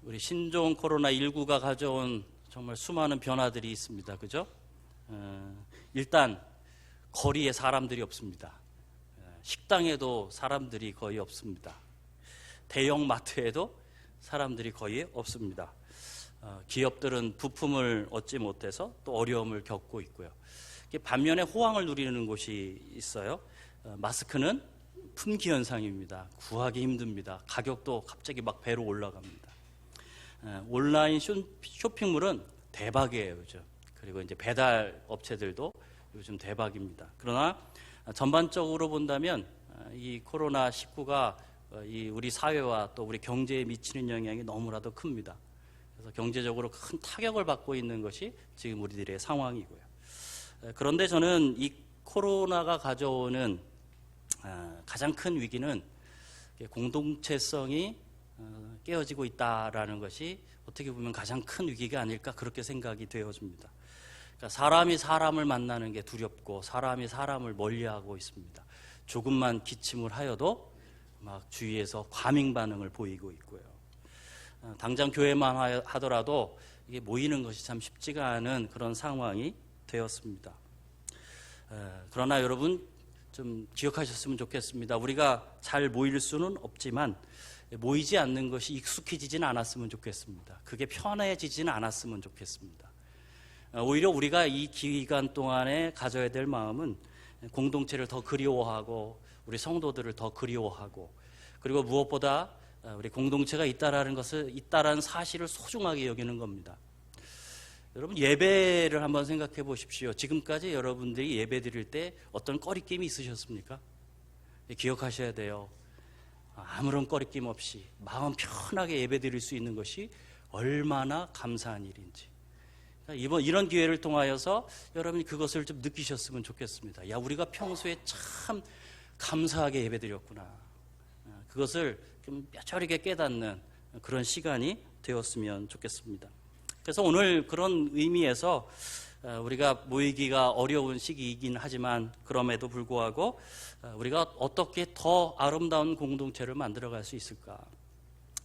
우리 신종 코로나19가 가져온 정말 수많은 변화들이 있습니다. 그죠? 일단 거리에 사람들이 없습니다. 식당에도 사람들이 거의 없습니다. 대형 마트에도 사람들이 거의 없습니다. 기업들은 부품을 얻지 못해서 또 어려움을 겪고 있고요. 반면에 호황을 누리는 곳이 있어요. 마스크는 품귀 현상입니다. 구하기 힘듭니다. 가격도 갑자기 막 배로 올라갑니다. 온라인 쇼핑몰은 대박이에요, 요즘. 그리고 이제 배달 업체들도 요즘 대박입니다. 그러나 전반적으로 본다면 이 코로나19가 우리 사회와 또 우리 경제에 미치는 영향이 너무나도 큽니다. 그래서 경제적으로 큰 타격을 받고 있는 것이 지금 우리들의 상황이고요. 그런데 저는 이 코로나가 가져오는 가장 큰 위기는 공동체성이 깨어지고 있다라는 것이 어떻게 보면 가장 큰 위기가 아닐까 그렇게 생각이 되어집니다. 그러니까 사람이 사람을 만나는 게 두렵고 사람이 사람을 멀리하고 있습니다. 조금만 기침을 하여도 막 주위에서 과민 반응을 보이고 있고요. 당장 교회만 하더라도 이게 모이는 것이 참 쉽지가 않은 그런 상황이 되었습니다. 그러나 여러분 좀 기억하셨으면 좋겠습니다. 우리가 잘 모일 수는 없지만 모이지 않는 것이 익숙해지지는 않았으면 좋겠습니다. 그게 편해지지는 않았으면 좋겠습니다. 오히려 우리가 이 기간 동안에 가져야 될 마음은 공동체를 더 그리워하고 우리 성도들을 더 그리워하고 그리고 무엇보다 우리 공동체가 있다라는 사실을 소중하게 여기는 겁니다. 여러분 예배를 한번 생각해 보십시오. 지금까지 여러분들이 예배 드릴 때 어떤 꺼리낌이 있으셨습니까? 기억하셔야 돼요. 아무런 꺼리낌 없이 마음 편하게 예배 드릴 수 있는 것이 얼마나 감사한 일인지. 이런 기회를 통하여서 여러분이 그것을 좀 느끼셨으면 좋겠습니다. 야, 우리가 평소에 참 감사하게 예배 드렸구나. 그것을 좀 뼈저리게 깨닫는 그런 시간이 되었으면 좋겠습니다. 그래서 오늘 그런 의미에서 우리가 모이기가 어려운 시기이긴 하지만 그럼에도 불구하고 우리가 어떻게 더 아름다운 공동체를 만들어갈 수 있을까?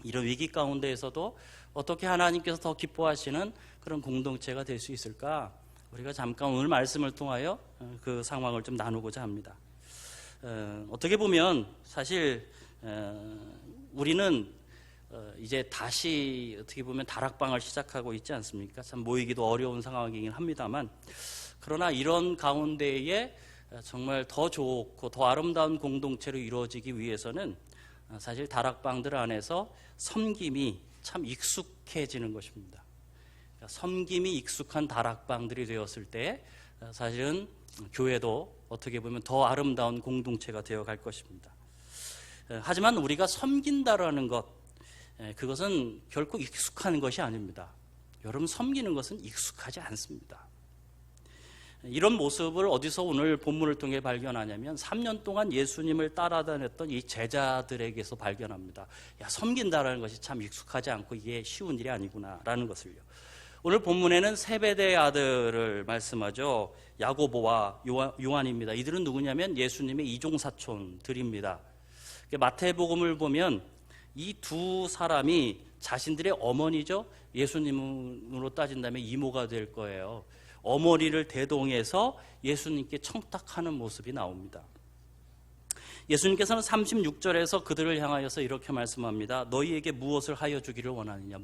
이런 위기 가운데에서도 어떻게 하나님께서 더 기뻐하시는 그런 공동체가 될 수 있을까? 우리가 잠깐 오늘 말씀을 통하여 그 상황을 좀 나누고자 합니다. 어떻게 보면 사실 우리는 이제 다시 어떻게 보면 다락방을 시작하고 있지 않습니까? 참 모이기도 어려운 상황이긴 합니다만 그러나 이런 가운데에 정말 더 좋고 더 아름다운 공동체로 이루어지기 위해서는 사실 다락방들 안에서 섬김이 참 익숙해지는 것입니다. 섬김이 익숙한 다락방들이 되었을 때 사실은 교회도 어떻게 보면 더 아름다운 공동체가 되어갈 것입니다. 하지만 우리가 섬긴다라는 것 그것은 결코 익숙한 것이 아닙니다. 여러분 섬기는 것은 익숙하지 않습니다. 이런 모습을 어디서 오늘 본문을 통해 발견하냐면 3년 동안 예수님을 따라다녔던 이 제자들에게서 발견합니다. 야, 섬긴다라는 것이 참 익숙하지 않고 이게 쉬운 일이 아니구나라는 것을요. 오늘 본문에는 세베대의 아들을 말씀하죠. 야고보와 요한입니다. 이들은 누구냐면 예수님의 이종사촌들입니다. 마태복음을 보면 이 두 사람이 자신들의 어머니죠. 예수님으로 따진다면 이모가 될 거예요. 어머니를 대동해서 예수님께 청탁하는 모습이 나옵니다. 예수님께서는 36절에서 그들을 향하여서 이렇게 말씀합니다. 너희에게 무엇을 하여 주기를 원하느냐?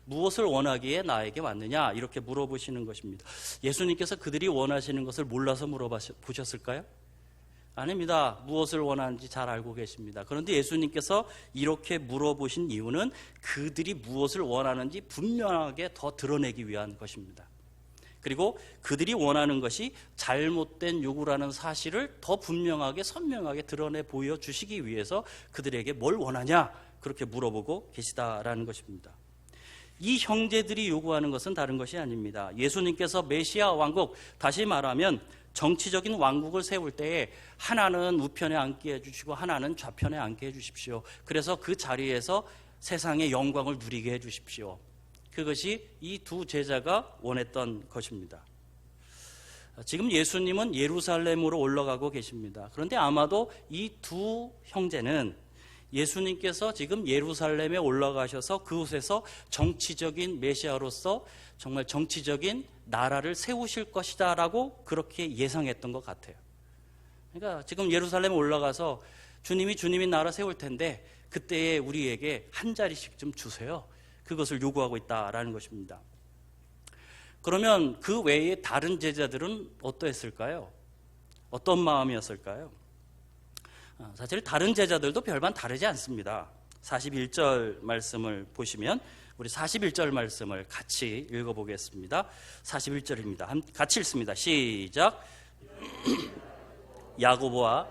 무엇을 원하기에 나에게 왔느냐? 이렇게 물어보시는 것입니다. 예수님께서 그들이 원하시는 것을 몰라서 물어보셨을까요? 아닙니다. 무엇을 원하는지 잘 알고 계십니다. 그런데 예수님께서 이렇게 물어보신 이유는 그들이 무엇을 원하는지 분명하게 더 드러내기 위한 것입니다. 그리고 그들이 원하는 것이 잘못된 요구라는 사실을 더 분명하게 선명하게 드러내 보여주시기 위해서 그들에게 뭘 원하냐 그렇게 물어보고 계시다라는 것입니다. 이 형제들이 요구하는 것은 다른 것이 아닙니다. 예수님께서 메시아 왕국, 다시 말하면 정치적인 왕국을 세울 때에 하나는 우편에 앉게 해주시고 하나는 좌편에 앉게 해주십시오. 그래서 그 자리에서 세상의 영광을 누리게 해주십시오. 그것이 이 두 제자가 원했던 것입니다. 지금 예수님은 예루살렘으로 올라가고 계십니다. 그런데 아마도 이 두 형제는 예수님께서 지금 예루살렘에 올라가셔서 그곳에서 정치적인 메시아로서 정말 정치적인 나라를 세우실 것이다라고 그렇게 예상했던 것 같아요. 그러니까 지금 예루살렘에 올라가서 주님이 나라 세울 텐데 그때에 우리에게 한 자리씩 좀 주세요. 그것을 요구하고 있다라는 것입니다. 그러면 그 외에 다른 제자들은 어떠했을까요? 어떤 마음이었을까요? 사실 다른 제자들도 별반 다르지 않습니다. 41절 말씀을 보시면 우리 41절 말씀을 같이 읽어보겠습니다. 41절입니다. 같이 읽습니다. 시작. 야고보와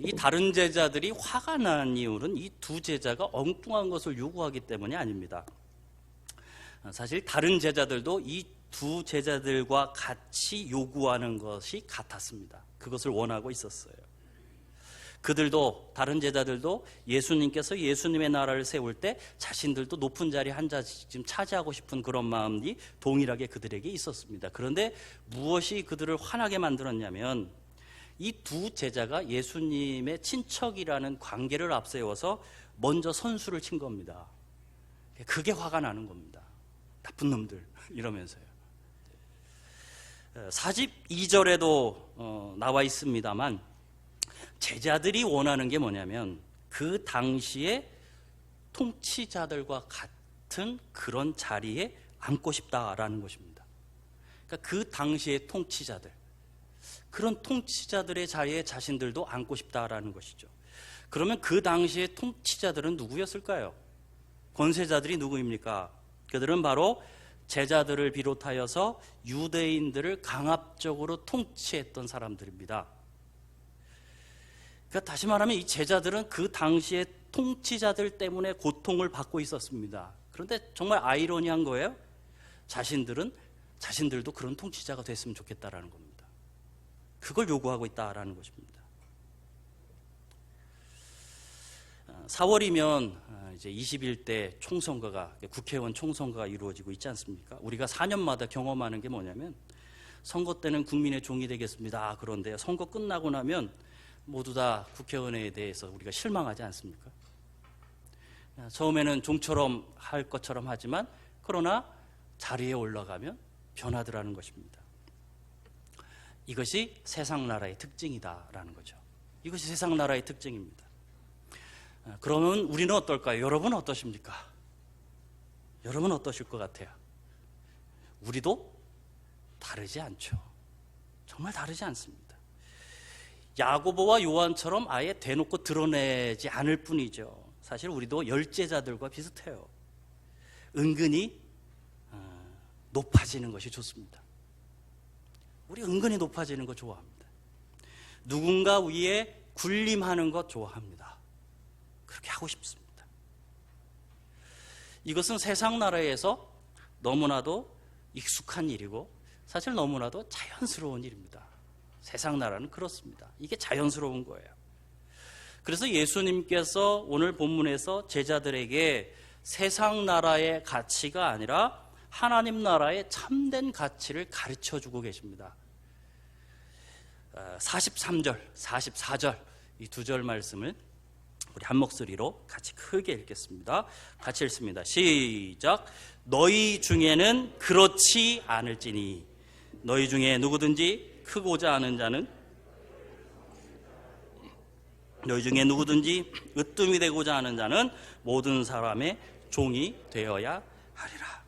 이 다른 제자들이 화가 난 이유는 이 두 제자가 엉뚱한 것을 요구하기 때문이 아닙니다. 사실 다른 제자들도 이 두 제자들과 같이 요구하는 것이 같았습니다. 그것을 원하고 있었어요. 그들도, 다른 제자들도 예수님께서 예수님의 나라를 세울 때 자신들도 높은 자리 한 자리쯤 차지하고 싶은 그런 마음이 동일하게 그들에게 있었습니다. 그런데 무엇이 그들을 화나게 만들었냐면 이 두 제자가 예수님의 친척이라는 관계를 앞세워서 먼저 선수를 친 겁니다. 그게 화가 나는 겁니다. 나쁜 놈들 이러면서요. 42절에도 나와 있습니다만 제자들이 원하는 게 뭐냐면 그 당시에 통치자들과 같은 그런 자리에 앉고 싶다라는 것입니다. 그러니까 그 당시의 통치자들, 그런 통치자들의 자리에 자신들도 앉고 싶다라는 것이죠. 그러면 그 당시의 통치자들은 누구였을까요? 권세자들이 누구입니까? 그들은 바로 제자들을 비롯하여서 유대인들을 강압적으로 통치했던 사람들입니다. 그러니까 다시 말하면 이 제자들은 그 당시에 통치자들 때문에 고통을 받고 있었습니다. 그런데 정말 아이러니한 거예요. 자신들도 그런 통치자가 됐으면 좋겠다라는 겁니다. 그걸 요구하고 있다라는 것입니다. 4월이면 이제 21대 총선거가, 국회의원 총선거가 이루어지고 있지 않습니까? 우리가 4년마다 경험하는 게 뭐냐면 선거 때는 국민의 종이 되겠습니다. 그런데 선거 끝나고 나면 모두 다 국회의원에 대해서 우리가 실망하지 않습니까? 처음에는 종처럼 할 것처럼 하지만 그러나 자리에 올라가면 변하더라는 것입니다. 이것이 세상 나라의 특징이다라는 거죠. 이것이 세상 나라의 특징입니다. 그러면 우리는 어떨까요? 여러분은 어떠십니까? 여러분은 어떠실 것 같아요? 우리도 다르지 않죠. 정말 다르지 않습니다. 야고보와 요한처럼 아예 대놓고 드러내지 않을 뿐이죠. 사실 우리도 열제자들과 비슷해요. 은근히 높아지는 것이 좋습니다. 우리 은근히 높아지는 거 좋아합니다. 누군가 위에 군림하는 것 좋아합니다. 그렇게 하고 싶습니다. 이것은 세상 나라에서 너무나도 익숙한 일이고 사실 너무나도 자연스러운 일입니다. 세상 나라는 그렇습니다. 이게 자연스러운 거예요. 그래서 예수님께서 오늘 본문에서 제자들에게 세상 나라의 가치가 아니라 하나님 나라의 참된 가치를 가르쳐주고 계십니다. 43절, 44절 이 두 절 말씀을 우리 한 목소리로 같이 크게 읽겠습니다. 같이 읽습니다. 시작. 너희 중에는 그렇지 않을지니 너희 중에 누구든지 크고자 하는 자는 너희 중에 누구든지 으뜸이 되고자 하는 자는 모든 사람의 종이 되어야 하리라.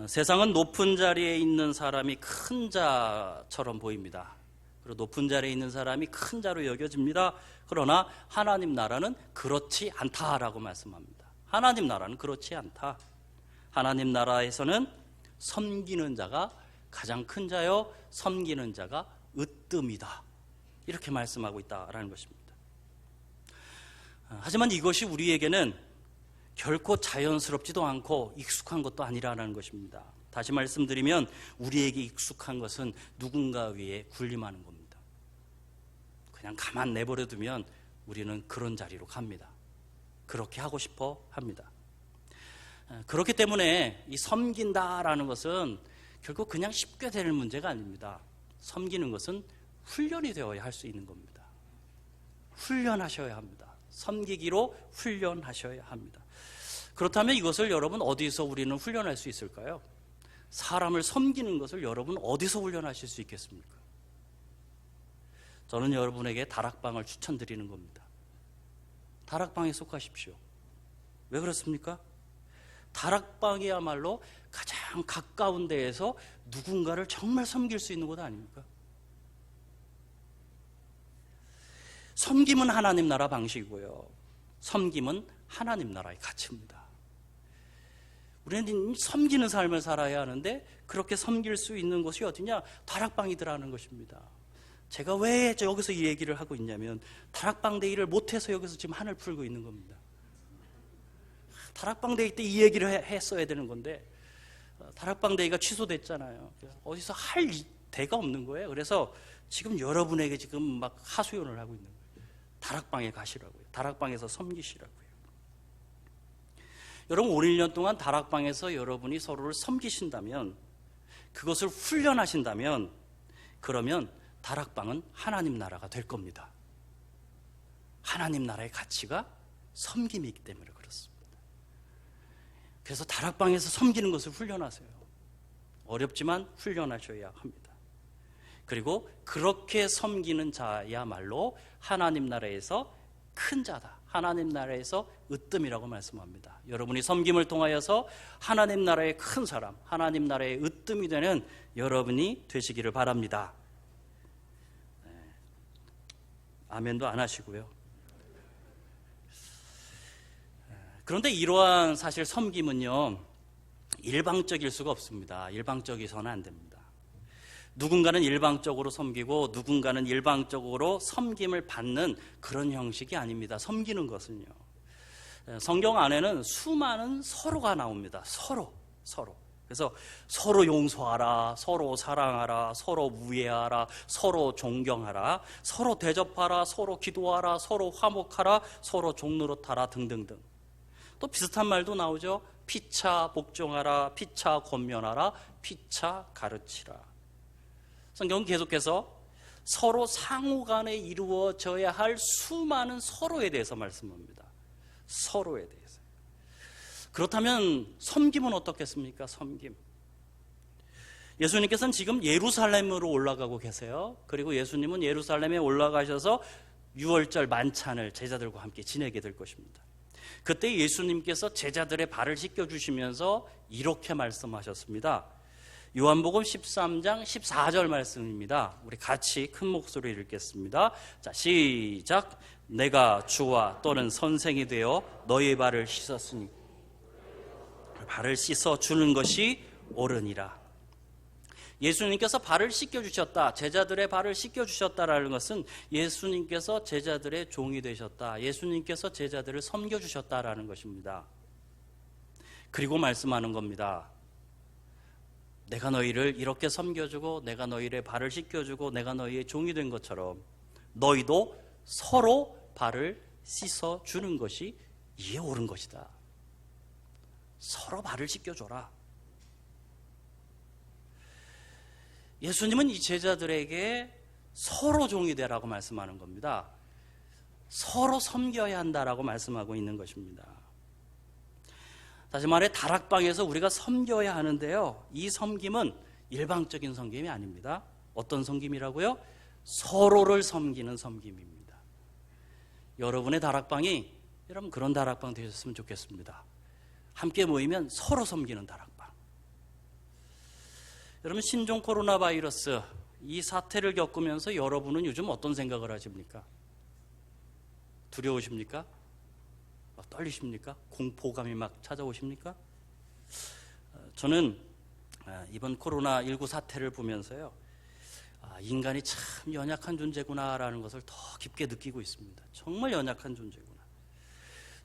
세상은 높은 자리에 있는 사람이 큰 자처럼 보입니다. 그리고 높은 자리에 있는 사람이 큰 자로 여겨집니다. 그러나 하나님 나라는 그렇지 않다라고 말씀합니다. 하나님 나라는 그렇지 않다. 하나님 나라에서는 섬기는 자가 가장 큰 자요, 섬기는 자가 으뜸이다. 이렇게 말씀하고 있다라는 것입니다. 하지만 이것이 우리에게는 결코 자연스럽지도 않고 익숙한 것도 아니라는 것입니다. 다시 말씀드리면 우리에게 익숙한 것은 누군가 위에 군림하는 겁니다. 그냥 가만 내버려 두면 우리는 그런 자리로 갑니다. 그렇게 하고 싶어 합니다. 그렇기 때문에 이 섬긴다라는 것은 결국 그냥 쉽게 될 문제가 아닙니다. 섬기는 것은 훈련이 되어야 할 수 있는 겁니다. 훈련하셔야 합니다. 섬기기로 훈련하셔야 합니다. 그렇다면 이것을 여러분 어디서 우리는 훈련할 수 있을까요? 사람을 섬기는 것을 여러분 어디서 훈련하실 수 있겠습니까? 저는 여러분에게 다락방을 추천드리는 겁니다. 다락방에 속하십시오. 왜 그렇습니까? 다락방이야말로 가장 가까운 데에서 누군가를 정말 섬길 수 있는 곳 아닙니까? 섬김은 하나님 나라 방식이고요. 섬김은 하나님 나라의 가치입니다. 우리는 섬기는 삶을 살아야 하는데 그렇게 섬길 수 있는 곳이 어디냐? 다락방이더라는 것입니다. 제가 왜 여기서 이 얘기를 하고 있냐면 다락방 데이를 못해서 여기서 지금 한을 풀고 있는 겁니다. 다락방 데이 때 이 얘기를 했어야 되는 건데 다락방 데이가 취소됐잖아요. 어디서 할 데가 없는 거예요. 그래서 지금 여러분에게 지금 막 하소연을 하고 있는 거예요. 다락방에 가시라고요. 다락방에서 섬기시라고요. 여러분 5, 1년 동안 다락방에서 여러분이 서로를 섬기신다면, 그것을 훈련하신다면, 그러면 다락방은 하나님 나라가 될 겁니다. 하나님 나라의 가치가 섬김이기 때문에 그렇습니다. 그래서 다락방에서 섬기는 것을 훈련하세요. 어렵지만 훈련하셔야 합니다. 그리고 그렇게 섬기는 자야말로 하나님 나라에서 큰 자다, 하나님 나라에서 으뜸이라고 말씀합니다. 여러분이 섬김을 통하여서 하나님 나라의 큰 사람, 하나님 나라의 으뜸이 되는 여러분이 되시기를 바랍니다. 아멘도 안 하시고요. 그런데 이러한 사실 섬김은요, 일방적일 수가 없습니다. 일방적이서는 안 됩니다. 누군가는 일방적으로 섬기고 누군가는 일방적으로 섬김을 받는 그런 형식이 아닙니다. 섬기는 것은요, 성경 안에는 수많은 서로가 나옵니다. 서로. 그래서 서로 용서하라, 서로 사랑하라, 서로 우애하라, 서로 존경하라, 서로 대접하라, 서로 기도하라, 서로 화목하라, 서로 종노릇하라 등등등. 또 비슷한 말도 나오죠. 피차 복종하라, 피차 권면하라, 피차 가르치라. 성경은 계속해서 서로 상호간에 이루어져야 할 수많은 서로에 대해서 말씀합니다. 서로에 대해서. 그렇다면 섬김은 어떻겠습니까? 섬김. 예수님께서는 지금 예루살렘으로 올라가고 계세요. 그리고 예수님은 예루살렘에 올라가셔서 유월절 만찬을 제자들과 함께 지내게 될 것입니다. 그때 예수님께서 제자들의 발을 씻겨주시면서 이렇게 말씀하셨습니다. 요한복음 13장 14절 말씀입니다. 우리 같이 큰 목소리로 읽겠습니다. 자, 시작. 내가 주와 또는 선생이 되어 너희의 발을 씻었으니 발을 씻어 주는 것이 옳으니라. 예수님께서 발을 씻겨주셨다, 제자들의 발을 씻겨주셨다라는 것은 예수님께서 제자들의 종이 되셨다, 예수님께서 제자들을 섬겨주셨다라는 것입니다. 그리고 말씀하는 겁니다. 내가 너희를 이렇게 섬겨주고 내가 너희의 발을 씻겨주고 내가 너희의 종이 된 것처럼 너희도 서로 발을 씻어주는 것이 이에 옳은 것이다. 서로 발을 씻겨줘라. 예수님은 이 제자들에게 서로 종이 되라고 말씀하는 겁니다. 서로 섬겨야 한다라고 말씀하고 있는 것입니다. 다시 말해 다락방에서 우리가 섬겨야 하는데요, 이 섬김은 일방적인 섬김이 아닙니다. 어떤 섬김이라고요? 서로를 섬기는 섬김입니다. 여러분의 다락방이 여러분 그런 다락방 되셨으면 좋겠습니다. 함께 모이면 서로 섬기는 다락방. 여러분 신종 코로나 바이러스 이 사태를 겪으면서 여러분은 요즘 어떤 생각을 하십니까? 두려우십니까? 막 떨리십니까? 공포감이 막 찾아오십니까? 저는 이번 코로나19 사태를 보면서요, 인간이 참 연약한 존재구나라는 것을 더 깊게 느끼고 있습니다. 정말 연약한 존재구나.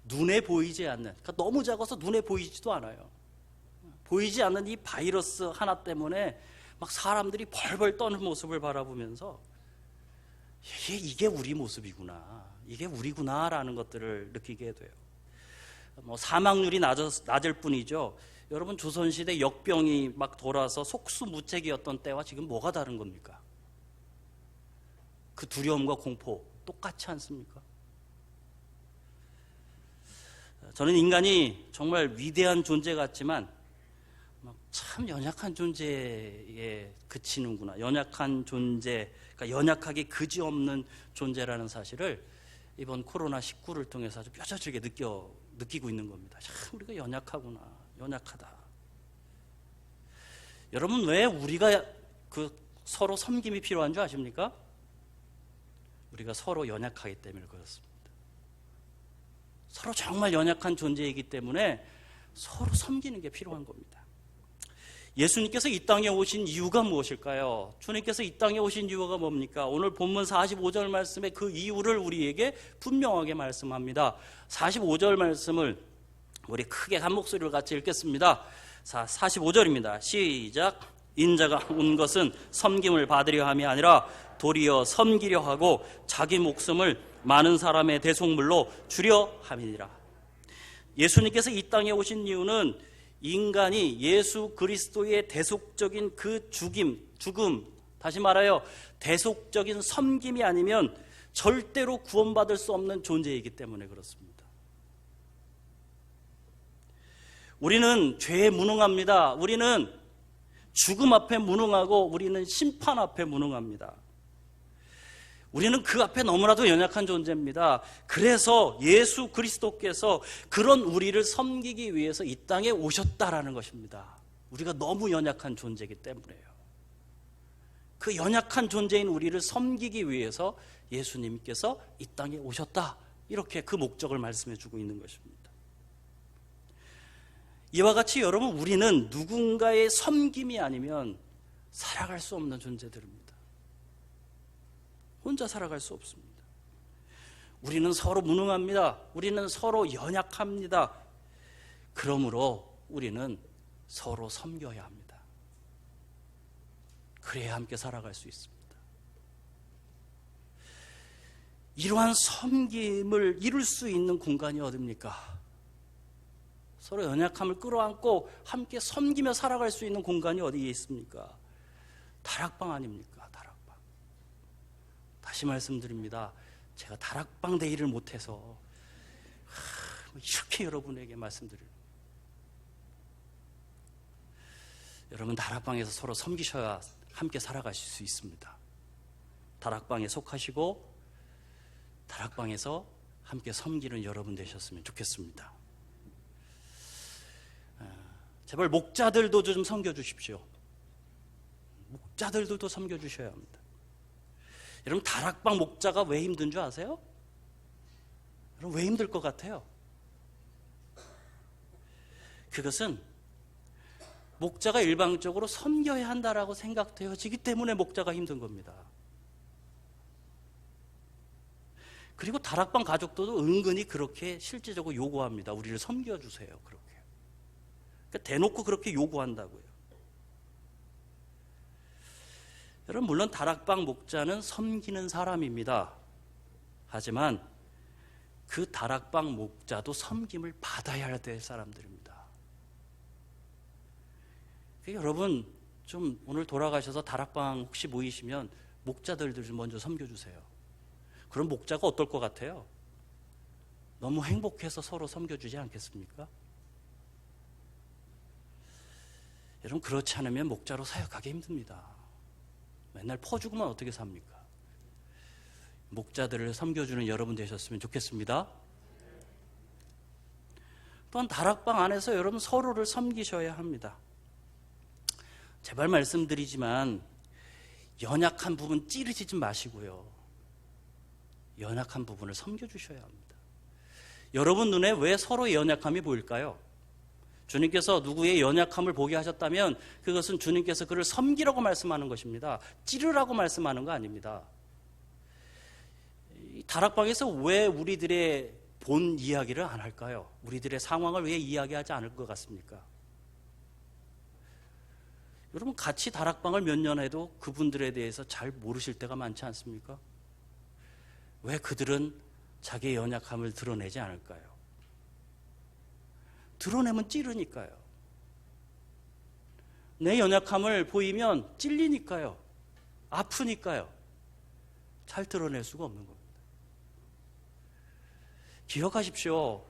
눈에 보이지 않는, 그러니까 너무 작아서 눈에 보이지도 않아요. 보이지 않는 이 바이러스 하나 때문에 막 사람들이 벌벌 떠는 모습을 바라보면서 이게 우리 모습이구나, 이게 우리구나라는 것들을 느끼게 돼요. 사망률이 낮을 뿐이죠. 여러분 조선시대 역병이 막 돌아서 속수무책이었던 때와 지금 뭐가 다른 겁니까? 그 두려움과 공포 똑같지 않습니까? 저는 인간이 정말 위대한 존재 같지만 참 연약한 존재에 그치는구나. 연약한 존재, 그러니까 연약하기 그지없는 존재라는 사실을 이번 코로나19를 통해서 아주 뼈저리게 느끼고 있는 겁니다. 참 우리가 연약하구나. 연약하다. 여러분, 왜 우리가 서로 섬김이 필요한 줄 아십니까? 우리가 서로 연약하기 때문에 그렇습니다. 서로 정말 연약한 존재이기 때문에 서로 섬기는 게 필요한 겁니다. 예수님께서 이 땅에 오신 이유가 무엇일까요? 주님께서 이 땅에 오신 이유가 뭡니까? 오늘 본문 45절 말씀에 그 이유를 우리에게 분명하게 말씀합니다. 45절 말씀을 우리 크게 한 목소리로 같이 읽겠습니다. 45절입니다. 시작. 인자가 온 것은 섬김을 받으려 함이 아니라 도리어 섬기려 하고 자기 목숨을 많은 사람의 대속물로 주려 함이니라. 예수님께서 이 땅에 오신 이유는 인간이 예수 그리스도의 대속적인 그 죽음, 다시 말하여 대속적인 섬김이 아니면 절대로 구원받을 수 없는 존재이기 때문에 그렇습니다. 우리는 죄에 무능합니다. 우리는 죽음 앞에 무능하고 우리는 심판 앞에 무능합니다. 우리는 그 앞에 너무나도 연약한 존재입니다. 그래서 예수 그리스도께서 그런 우리를 섬기기 위해서 이 땅에 오셨다라는 것입니다. 우리가 너무 연약한 존재이기 때문에요. 그 연약한 존재인 우리를 섬기기 위해서 예수님께서 이 땅에 오셨다. 이렇게 그 목적을 말씀해 주고 있는 것입니다. 이와 같이 여러분, 우리는 누군가의 섬김이 아니면 살아갈 수 없는 존재들입니다. 혼자 살아갈 수 없습니다. 우리는 서로 무능합니다. 우리는 서로 연약합니다. 그러므로 우리는 서로 섬겨야 합니다. 그래야 함께 살아갈 수 있습니다. 이러한 섬김을 이룰 수 있는 공간이 어딥니까? 서로 연약함을 끌어안고 함께 섬기며 살아갈 수 있는 공간이 어디에 있습니까? 다락방 아닙니까? 다락방. 다시 말씀드립니다. 제가 다락방 대의를 못해서 이렇게 여러분에게 말씀드려요. 여러분, 다락방에서 서로 섬기셔야 함께 살아가실 수 있습니다. 다락방에 속하시고 다락방에서 함께 섬기는 여러분 되셨으면 좋겠습니다. 제발 목자들도 좀 섬겨주십시오. 목자들도 섬겨주셔야 합니다. 여러분, 다락방 목자가 왜 힘든 줄 아세요? 여러분, 왜 힘들 것 같아요? 그것은 목자가 일방적으로 섬겨야 한다라고 생각되어지기 때문에 목자가 힘든 겁니다. 그리고 다락방 가족들도 은근히 그렇게 실제적으로 요구합니다. 우리를 섬겨주세요. 그렇게. 그러니까 대놓고 그렇게 요구한다고요. 여러분, 물론 다락방 목자는 섬기는 사람입니다. 하지만 그 다락방 목자도 섬김을 받아야 될 사람들입니다. 그러니까 여러분, 좀 오늘 돌아가셔서 다락방 혹시 모이시면 목자들 좀 먼저 섬겨주세요. 그럼 목자가 어떨 것 같아요? 너무 행복해서 서로 섬겨주지 않겠습니까? 여러분, 그렇지 않으면 목자로 사역하기 힘듭니다. 맨날 퍼주고만 어떻게 삽니까? 목자들을 섬겨주는 여러분 되셨으면 좋겠습니다. 또한 다락방 안에서 여러분 서로를 섬기셔야 합니다. 제발 말씀드리지만 연약한 부분 찌르지 마시고요. 연약한 부분을 섬겨주셔야 합니다. 여러분 눈에 왜 서로의 연약함이 보일까요? 주님께서 누구의 연약함을 보게 하셨다면 그것은 주님께서 그를 섬기라고 말씀하는 것입니다. 찌르라고 말씀하는 거 아닙니다. 다락방에서 왜 우리들의 본 이야기를 안 할까요? 우리들의 상황을 왜 이야기하지 않을 것 같습니까? 여러분, 같이 다락방을 몇 년 해도 그분들에 대해서 잘 모르실 때가 많지 않습니까? 왜 그들은 자기의 연약함을 드러내지 않을까요? 드러내면 찌르니까요. 내 연약함을 보이면 찔리니까요. 아프니까요. 잘 드러낼 수가 없는 겁니다. 기억하십시오.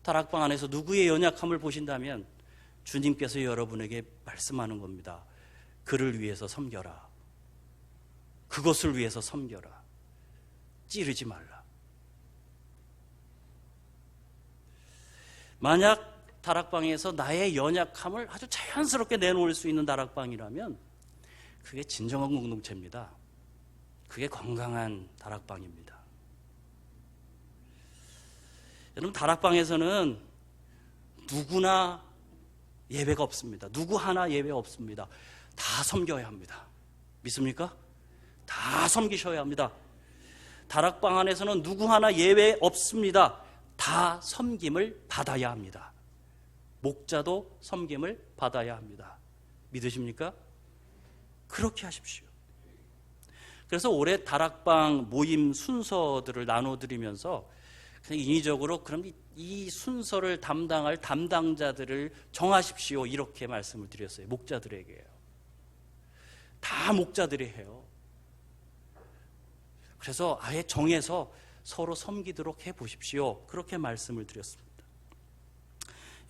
다락방 안에서 누구의 연약함을 보신다면 주님께서 여러분에게 말씀하는 겁니다. 그를 위해서 섬겨라. 그것을 위해서 섬겨라. 찌르지 말라. 만약 다락방에서 나의 연약함을 아주 자연스럽게 내놓을 수 있는 다락방이라면 그게 진정한 공동체입니다. 그게 건강한 다락방입니다. 여러분, 다락방에서는 누구나 예외가 없습니다. 누구 하나 예외 없습니다. 다 섬겨야 합니다. 믿습니까? 다 섬기셔야 합니다. 다락방 안에서는 누구 하나 예외 없습니다. 다 섬김을 받아야 합니다. 목자도 섬김을 받아야 합니다. 믿으십니까? 그렇게 하십시오. 그래서 올해 다락방 모임 순서들을 나눠드리면서 그냥 인위적으로 그럼 이 순서를 담당할 담당자들을 정하십시오. 이렇게 말씀을 드렸어요. 목자들에게요. 다 목자들이 해요. 그래서 아예 정해서 서로 섬기도록 해보십시오. 그렇게 말씀을 드렸습니다.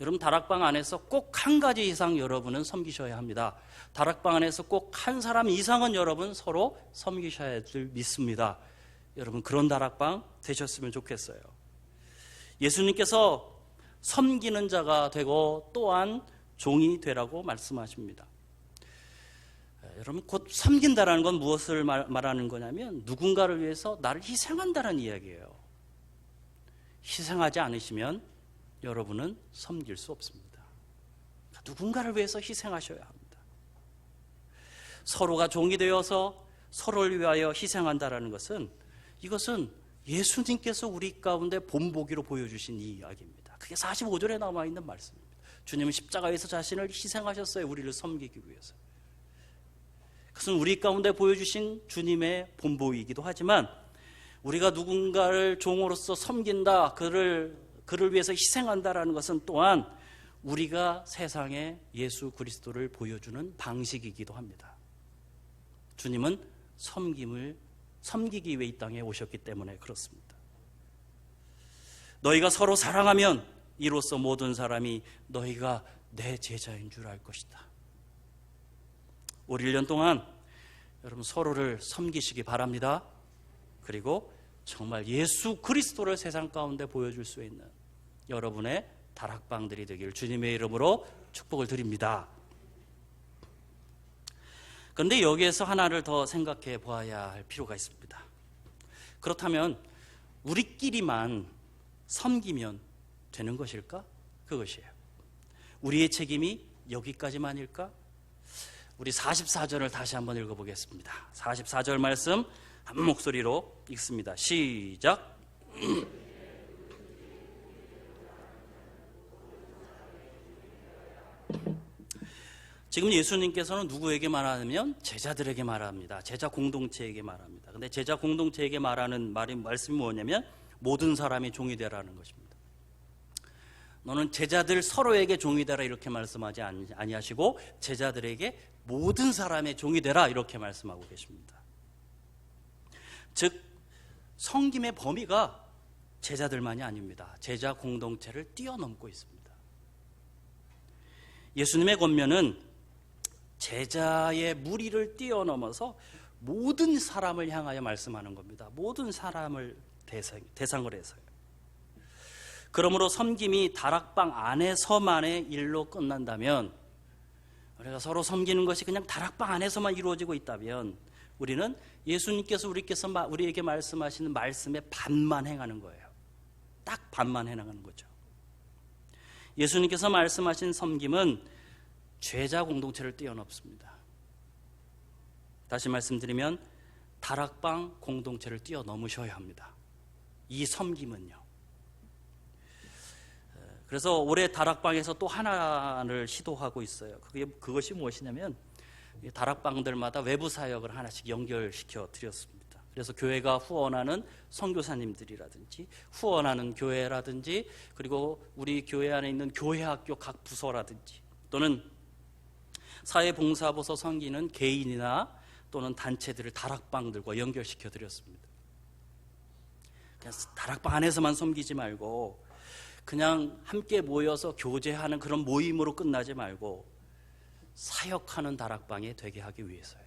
여러분, 다락방 안에서 꼭 한 가지 이상 여러분은 섬기셔야 합니다. 다락방 안에서 꼭 한 사람 이상은 여러분 서로 섬기셔야 할 줄 믿습니다. 여러분, 그런 다락방 되셨으면 좋겠어요. 예수님께서 섬기는 자가 되고 또한 종이 되라고 말씀하십니다. 여러분, 곧 섬긴다라는 건 무엇을 말하는 거냐면 누군가를 위해서 나를 희생한다는 이야기예요. 희생하지 않으시면 여러분은 섬길 수 없습니다. 누군가를 위해서 희생하셔야 합니다. 서로가 종이 되어서 서로를 위하여 희생한다라는 것은 이것은 예수님께서 우리 가운데 본보기로 보여주신 이 이야기입니다. 그게 45절에 남아있는 말씀입니다. 주님은 십자가에서 자신을 희생하셨어요. 우리를 섬기기 위해서. 그것은 우리 가운데 보여주신 주님의 본보이기도 하지만 우리가 누군가를 종으로서 섬긴다, 그를 위해서 희생한다라는 것은 또한 우리가 세상에 예수 그리스도를 보여주는 방식이기도 합니다. 주님은 섬기기 위해 이 땅에 오셨기 때문에 그렇습니다. 너희가 서로 사랑하면 이로써 모든 사람이 너희가 내 제자인 줄 알 것이다. 올 1년 동안 여러분 서로를 섬기시기 바랍니다. 그리고 정말 예수 그리스도를 세상 가운데 보여줄 수 있는 여러분의 다락방들이 되길 주님의 이름으로 축복을 드립니다. 그런데 여기에서 하나를 더 생각해 보아야 할 필요가 있습니다. 그렇다면 우리끼리만 섬기면 되는 것일까? 그것이에요. 우리의 책임이 여기까지만일까? 우리 44절을 다시 한번 읽어보겠습니다. 44절 말씀 한 목소리로 읽습니다. 시작. 지금 예수님께서는 누구에게 말하냐면 제자들에게 말합니다. 제자 공동체에게 말합니다. 근데 제자 공동체에게 말하는 말씀이 뭐냐면 모든 사람이 종이 되라는 것입니다. 너는 제자들 서로에게 종이 되라 이렇게 말씀하지 아니하시고 제자들에게 모든 사람의 종이 되라 이렇게 말씀하고 계십니다. 즉 섬김의 범위가 제자들만이 아닙니다. 제자 공동체를 뛰어넘고 있습니다. 예수님의 권면은 제자의 무리를 뛰어넘어서 모든 사람을 향하여 말씀하는 겁니다. 모든 사람을 대상으로 해서요. 그러므로 섬김이 다락방 안에서만의 일로 끝난다면, 우리가 서로 섬기는 것이 그냥 다락방 안에서만 이루어지고 있다면 우리는 예수님께서 우리에게 말씀하시는 말씀의 반만 행하는 거예요. 딱 반만 행하는 거죠. 예수님께서 말씀하신 섬김은 죄자 공동체를 뛰어넘습니다. 다시 말씀드리면 다락방 공동체를 뛰어넘으셔야 합니다. 이 섬김은요. 그래서 올해 다락방에서 또 하나를 시도하고 있어요. 그것이 무엇이냐면 다락방들마다 외부 사역을 하나씩 연결시켜 드렸습니다. 그래서 교회가 후원하는 선교사님들이라든지 후원하는 교회라든지 그리고 우리 교회 안에 있는 교회학교 각 부서라든지 또는 사회봉사부서 섬기는 개인이나 또는 단체들을 다락방들과 연결시켜 드렸습니다. 그냥 다락방 안에서만 섬기지 말고 그냥 함께 모여서 교제하는 그런 모임으로 끝나지 말고 사역하는 다락방이 되게 하기 위해서요.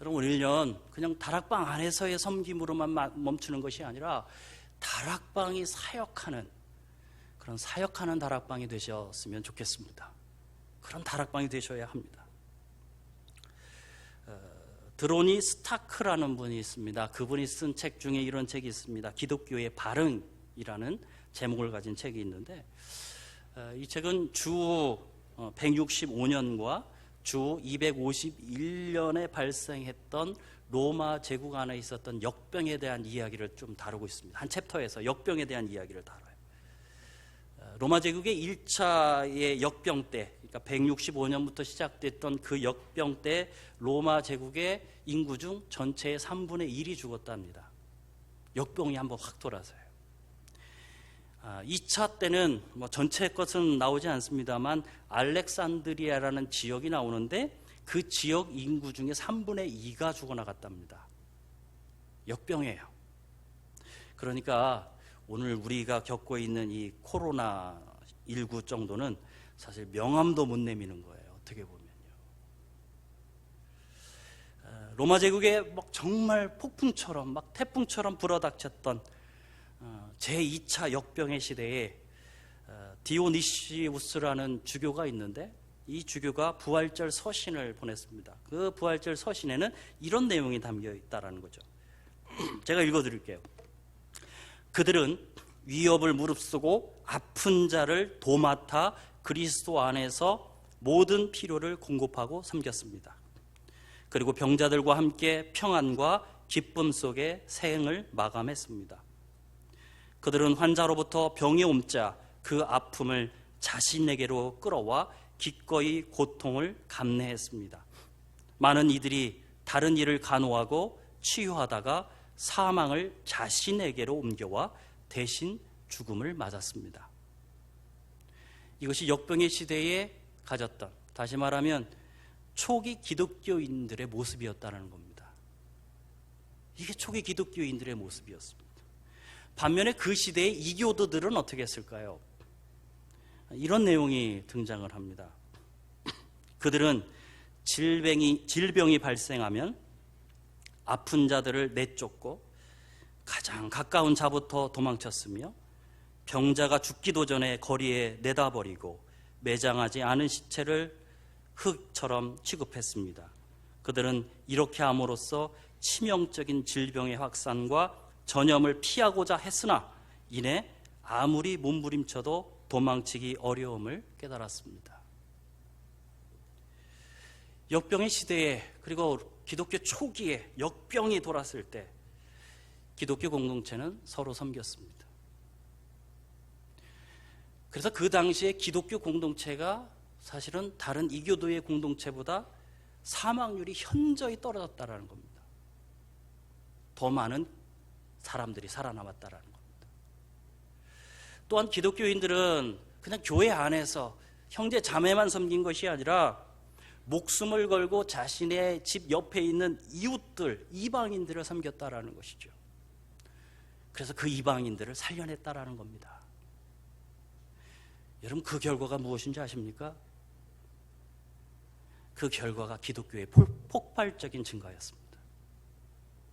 여러분, 올 1년 그냥 다락방 안에서의 섬김으로만 멈추는 것이 아니라 다락방이 사역하는, 그런 사역하는 다락방이 되셨으면 좋겠습니다. 그런 다락방이 되셔야 합니다. 드로니 스타크라는 분이 있습니다. 그분이 쓴 책 중에 이런 책이 있습니다. 기독교의 발흥이라는 제목을 가진 책이 있는데, 이 책은 주 165년과 주 251년에 발생했던 로마 제국 안에 있었던 역병에 대한 이야기를 좀 다루고 있습니다. 한 챕터에서 역병에 대한 이야기를 다뤄요. 로마 제국의 1차의 역병 때, 그러니까 165년부터 시작됐던 그 역병 때 로마 제국의 인구 중 전체의 3분의 1이 죽었답니다. 역병이 한번 확 돌아서요. 2차 때는 뭐 전체 것은 나오지 않습니다만 알렉산드리아라는 지역이 나오는데 그 지역 인구 중에 3분의 2가 죽어나갔답니다. 역병이에요. 그러니까 오늘 우리가 겪고 있는 이 코로나19 정도는 사실 명함도 못 내미는 거예요. 어떻게 보면요. 로마 제국에 막 정말 폭풍처럼, 막 태풍처럼 불어닥쳤던 제2차 역병의 시대에 디오니시우스라는 주교가 있는데 이 주교가 부활절 서신을 보냈습니다. 그 부활절 서신에는 이런 내용이 담겨 있다는 거죠. 제가 읽어드릴게요. 그들은 위협을 무릅쓰고 아픈 자를 도맡아 그리스도 안에서 모든 필요를 공급하고 섬겼습니다. 그리고 병자들과 함께 평안과 기쁨 속에 생을 마감했습니다. 그들은 환자로부터 병이 옮자 그 아픔을 자신에게로 끌어와 기꺼이 고통을 감내했습니다. 많은 이들이 다른 이를 간호하고 치유하다가 사망을 자신에게로 옮겨와 대신 죽음을 맞았습니다. 이것이 역병의 시대에 가졌던, 다시 말하면 초기 기독교인들의 모습이었다는 겁니다. 이게 초기 기독교인들의 모습이었습니다. 반면에 그 시대의 이교도들은 어떻게 했을까요? 이런 내용이 등장을 합니다. 그들은 질병이 발생하면 아픈 자들을 내쫓고 가장 가까운 자부터 도망쳤으며 병자가 죽기도 전에 거리에 내다버리고 매장하지 않은 시체를 흙처럼 취급했습니다. 그들은 이렇게 함으로써 치명적인 질병의 확산과 전염을 피하고자 했으나 이내 아무리 몸부림쳐도 도망치기 어려움을 깨달았습니다. 역병의 시대에, 그리고 기독교 초기에 역병이 돌았을 때 기독교 공동체는 서로 섬겼습니다. 그래서 그 당시에 기독교 공동체가 사실은 다른 이교도의 공동체보다 사망률이 현저히 떨어졌다는 겁니다. 더 많은 사람들이 살아남았다는 겁니다. 또한 기독교인들은 그냥 교회 안에서 형제 자매만 섬긴 것이 아니라 목숨을 걸고 자신의 집 옆에 있는 이웃들, 이방인들을 섬겼다라는 것이죠. 그래서 그 이방인들을 살려냈다라는 겁니다. 여러분, 그 결과가 무엇인지 아십니까? 그 결과가 기독교의 폭발적인 증가였습니다.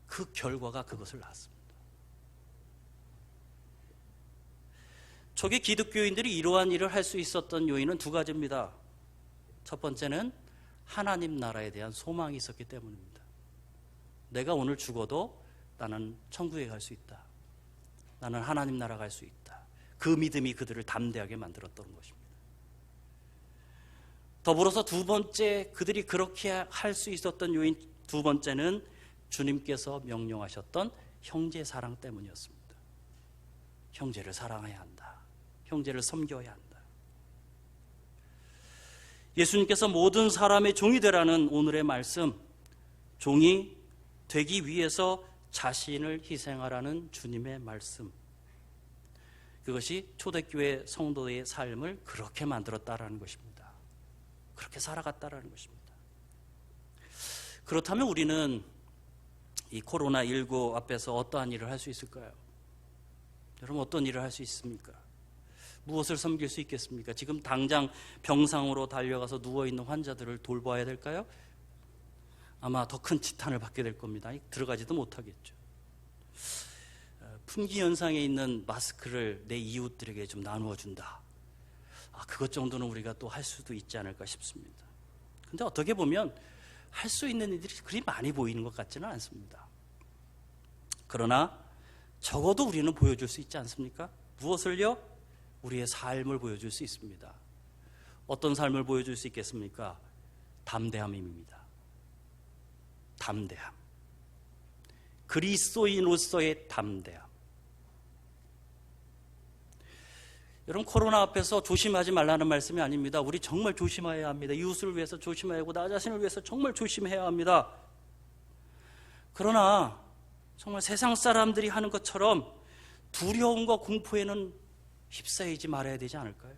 그 결과가 그것을 낳았습니다. 초기 기독교인들이 이러한 일을 할 수 있었던 요인은 두 가지입니다. 첫 번째는 하나님 나라에 대한 소망이 있었기 때문입니다. 내가 오늘 죽어도 나는 천국에 갈 수 있다. 나는 하나님 나라 갈 수 있다. 그 믿음이 그들을 담대하게 만들었던 것입니다. 더불어서 두 번째, 그들이 그렇게 할 수 있었던 요인 두 번째는 주님께서 명령하셨던 형제 사랑 때문이었습니다. 형제를 사랑해야 한다. 형제를 섬겨야 한다. 예수님께서 모든 사람의 종이 되라는 오늘의 말씀, 종이 되기 위해서 자신을 희생하라는 주님의 말씀, 그것이 초대교회 성도의 삶을 그렇게 만들었다라는 것입니다. 그렇게 살아갔다라는 것입니다. 그렇다면 우리는 이 코로나19 앞에서 어떠한 일을 할 수 있을까요? 여러분 어떤 일을 할 수 있습니까? 무엇을 섬길 수 있겠습니까? 지금 당장 병상으로 달려가서 누워있는 환자들을 돌봐야 될까요? 아마 더 큰 지탄을 받게 될 겁니다. 들어가지도 못하겠죠. 품귀 현상에 있는 마스크를 내 이웃들에게 좀 나누어 준다. 그것 정도는 우리가 또 할 수도 있지 않을까 싶습니다. 근데 어떻게 보면 할 수 있는 일들이 그리 많이 보이는 것 같지는 않습니다. 그러나 적어도 우리는 보여줄 수 있지 않습니까? 무엇을요? 우리의 삶을 보여줄 수 있습니다. 어떤 삶을 보여줄 수 있겠습니까? 담대함입니다. 담대함. 그리스도인으로서의 담대함. 여러분 코로나 앞에서 조심하지 말라는 말씀이 아닙니다. 우리 정말 조심해야 합니다. 이웃을 위해서 조심해야 하고 나 자신을 위해서 정말 조심해야 합니다. 그러나 정말 세상 사람들이 하는 것처럼 두려움과 공포에는 휩싸이지 말아야 되지 않을까요?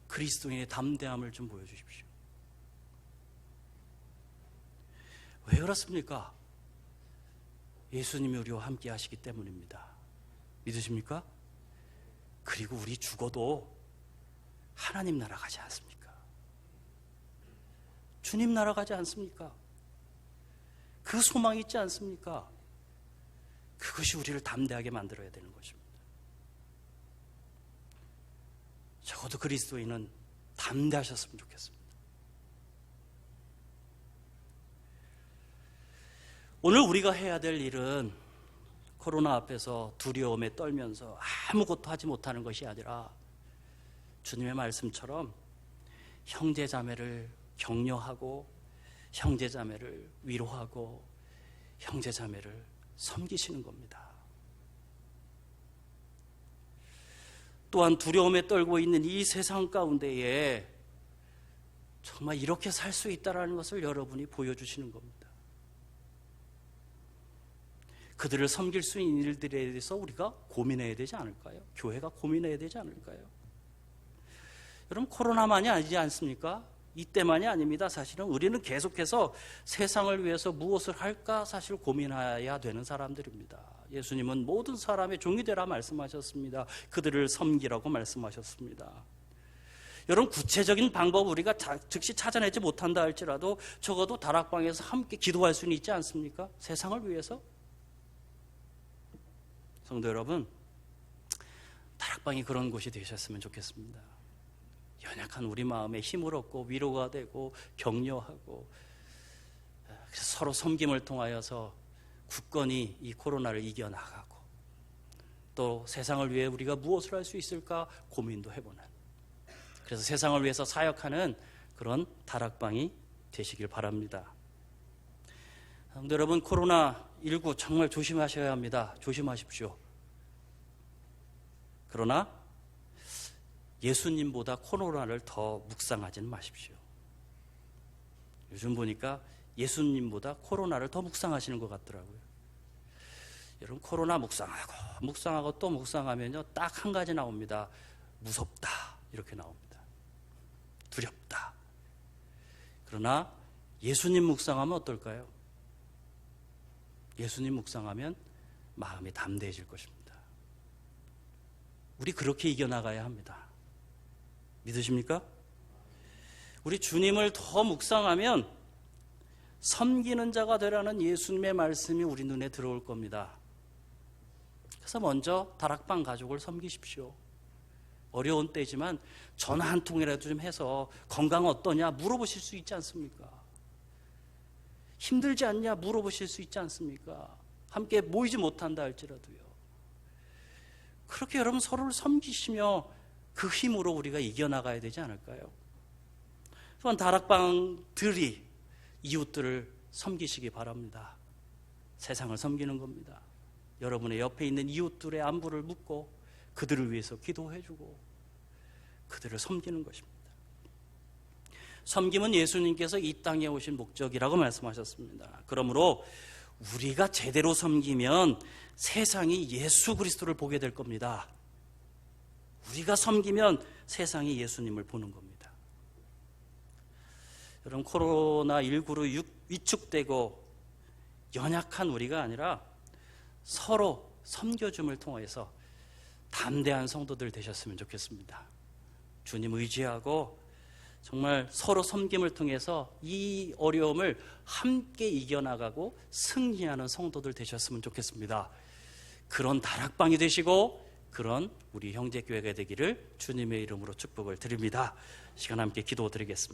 그리스도인의 담대함을 좀 보여주십시오. 왜 그렇습니까? 예수님이 우리와 함께 하시기 때문입니다. 믿으십니까? 그리고 우리 죽어도 하나님 나라 가지 않습니까? 주님 나라 가지 않습니까? 그 소망이 있지 않습니까? 그것이 우리를 담대하게 만들어야 되는 것입니다. 적어도 그리스도인은 담대하셨으면 좋겠습니다. 오늘 우리가 해야 될 일은 코로나 앞에서 두려움에 떨면서 아무것도 하지 못하는 것이 아니라 주님의 말씀처럼 형제자매를 격려하고 형제자매를 위로하고 형제자매를 섬기시는 겁니다. 또한 두려움에 떨고 있는 이 세상 가운데에 정말 이렇게 살 수 있다는 것을 여러분이 보여주시는 겁니다. 그들을 섬길 수 있는 일들에 대해서 우리가 고민해야 되지 않을까요? 교회가 고민해야 되지 않을까요? 여러분 코로나만이 아니지 않습니까? 이때만이 아닙니다. 사실은 우리는 계속해서 세상을 위해서 무엇을 할까 사실 고민해야 되는 사람들입니다. 예수님은 모든 사람의 종이 되라 말씀하셨습니다. 그들을 섬기라고 말씀하셨습니다. 여러분 구체적인 방법 우리가 즉시 찾아내지 못한다 할지라도 적어도 다락방에서 함께 기도할 수는 있지 않습니까? 세상을 위해서. 성도 여러분, 다락방이 그런 곳이 되셨으면 좋겠습니다. 연약한 우리 마음에 힘을 얻고 위로가 되고 격려하고 서로 섬김을 통하여서 굳건히 이 코로나를 이겨나가고 또 세상을 위해 우리가 무엇을 할 수 있을까 고민도 해보는, 그래서 세상을 위해서 사역하는 그런 다락방이 되시길 바랍니다. 여러분 코로나19 정말 조심하셔야 합니다. 조심하십시오. 그러나 예수님보다 코로나를 더 묵상하지는 마십시오. 요즘 보니까 예수님보다 코로나를 더 묵상하시는 것 같더라고요. 여러분 코로나 묵상하고 또 묵상하면요 딱 한 가지 나옵니다. 무섭다 이렇게 나옵니다. 두렵다. 그러나 예수님 묵상하면 어떨까요? 예수님 묵상하면 마음이 담대해질 것입니다. 우리 그렇게 이겨나가야 합니다. 믿으십니까? 우리 주님을 더 묵상하면 섬기는 자가 되라는 예수님의 말씀이 우리 눈에 들어올 겁니다. 그래서 먼저 다락방 가족을 섬기십시오. 어려운 때지만 전화 한 통이라도 좀 해서 건강 어떠냐 물어보실 수 있지 않습니까? 힘들지 않냐 물어보실 수 있지 않습니까? 함께 모이지 못한다 할지라도요. 그렇게 여러분 서로를 섬기시며 그 힘으로 우리가 이겨나가야 되지 않을까요? 또한 다락방들이 이웃들을 섬기시기 바랍니다. 세상을 섬기는 겁니다. 여러분의 옆에 있는 이웃들의 안부를 묻고 그들을 위해서 기도해주고 그들을 섬기는 것입니다. 섬김은 예수님께서 이 땅에 오신 목적이라고 말씀하셨습니다. 그러므로 우리가 제대로 섬기면 세상이 예수 그리스도를 보게 될 겁니다. 우리가 섬기면 세상이 예수님을 보는 겁니다. 여러분 코로나19로 위축되고 연약한 우리가 아니라 서로 섬겨줌을 통해서 담대한 성도들 되셨으면 좋겠습니다. 주님 의지하고 정말 서로 섬김을 통해서 이 어려움을 함께 이겨나가고 승리하는 성도들 되셨으면 좋겠습니다. 그런 다락방이 되시고 그런 우리 형제교회가 되기를 주님의 이름으로 축복을 드립니다. 시간 함께 기도드리겠습니다.